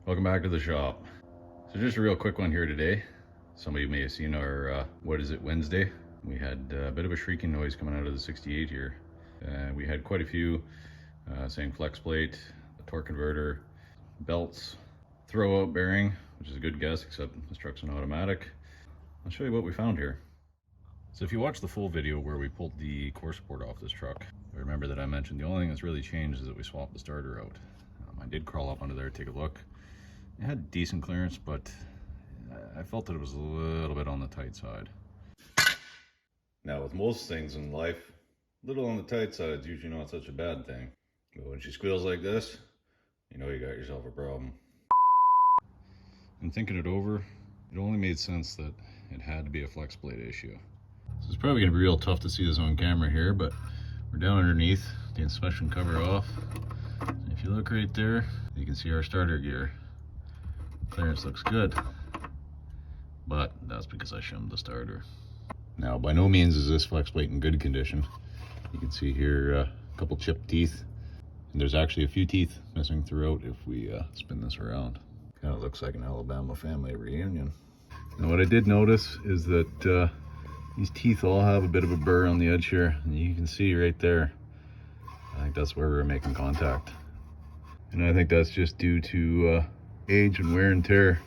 Welcome back to the shop. So just a real quick one here today. Some of you may have seen our What Is It Wednesday. We had a bit of a shrieking noise coming out of the 68 here. We had quite a few saying flex plate, the torque converter, belts, throw out bearing, which is a good guess except this truck's an automatic. I'll show you what we found here. So if you watch the full video where we pulled the core support off this truck, remember that I mentioned the only thing that's really changed is that we swapped the starter out. I did crawl up under there to take a look. It had decent clearance, but I felt that it was a little bit on the tight side. Now with most things in life, little on the tight side is usually not such a bad thing. But when she squeals like this, you know you got yourself a problem. And thinking it over, it only made sense that it had to be a flex plate issue. So it's probably gonna be real tough to see this on camera here, but we're down underneath, the inspection cover off. And if you look right there, you can see our starter gear. Clearance looks good, but that's because I shimmed the starter. Now, by no means is this flex plate in good condition. You can see here a couple chipped teeth, and there's actually a few teeth missing throughout if we spin this around. Kind of looks like an Alabama family reunion. Now, what I did notice is that these teeth all have a bit of a burr on the edge here, and you can see right there. I think that's where we were making contact. And I think that's just due to age and wear and tear.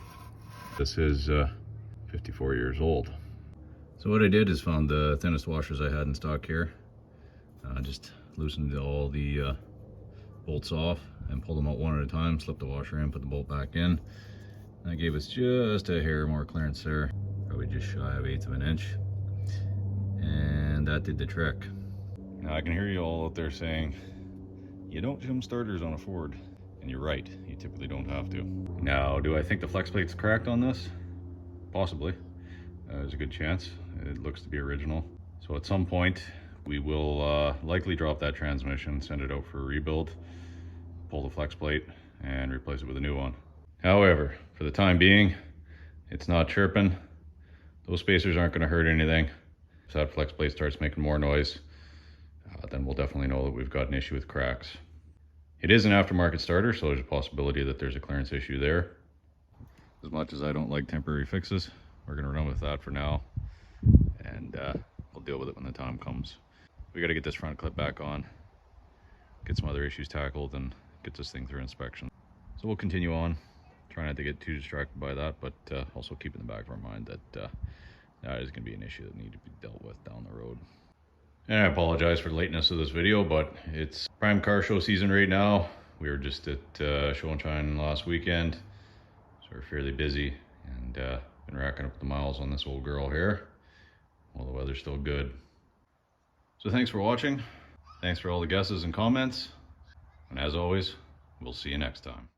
This is 54 years old. So what I did is found the thinnest washers I had in stock here. Just loosened all the bolts off and pulled them out one at a time, slipped the washer in, put the bolt back in. That gave us just a hair more clearance there, probably just shy of 1/8 of an inch. And that did the trick. Now I can hear you all out there saying, you don't shim starters on a Ford. And you're right, you typically don't have to. Now, do I think the flex plate's cracked on this? Possibly. There's a good chance. It looks to be original. So at some point, we will likely drop that transmission, send it out for a rebuild, pull the flex plate, and replace it with a new one. However, for the time being, it's not chirping. Those spacers aren't gonna hurt anything. If that flex plate starts making more noise, then we'll definitely know that we've got an issue with cracks. It is an aftermarket starter, so there's a possibility that there's a clearance issue there. As much as I don't like temporary fixes, we're gonna run with that for now, and we'll deal with it when the time comes. We gotta get this front clip back on, get some other issues tackled, and get this thing through inspection. So we'll continue on, try not to get too distracted by that, but also keep in the back of our mind that that is gonna be an issue that needs to be dealt with down the road. And I apologize for the lateness of this video, but it's prime car show season right now. We were just at Show and Shine last weekend, so we're fairly busy, and been racking up the miles on this old girl here while the weather's still good. So thanks for watching. Thanks for all the guesses and comments. And as always, we'll see you next time.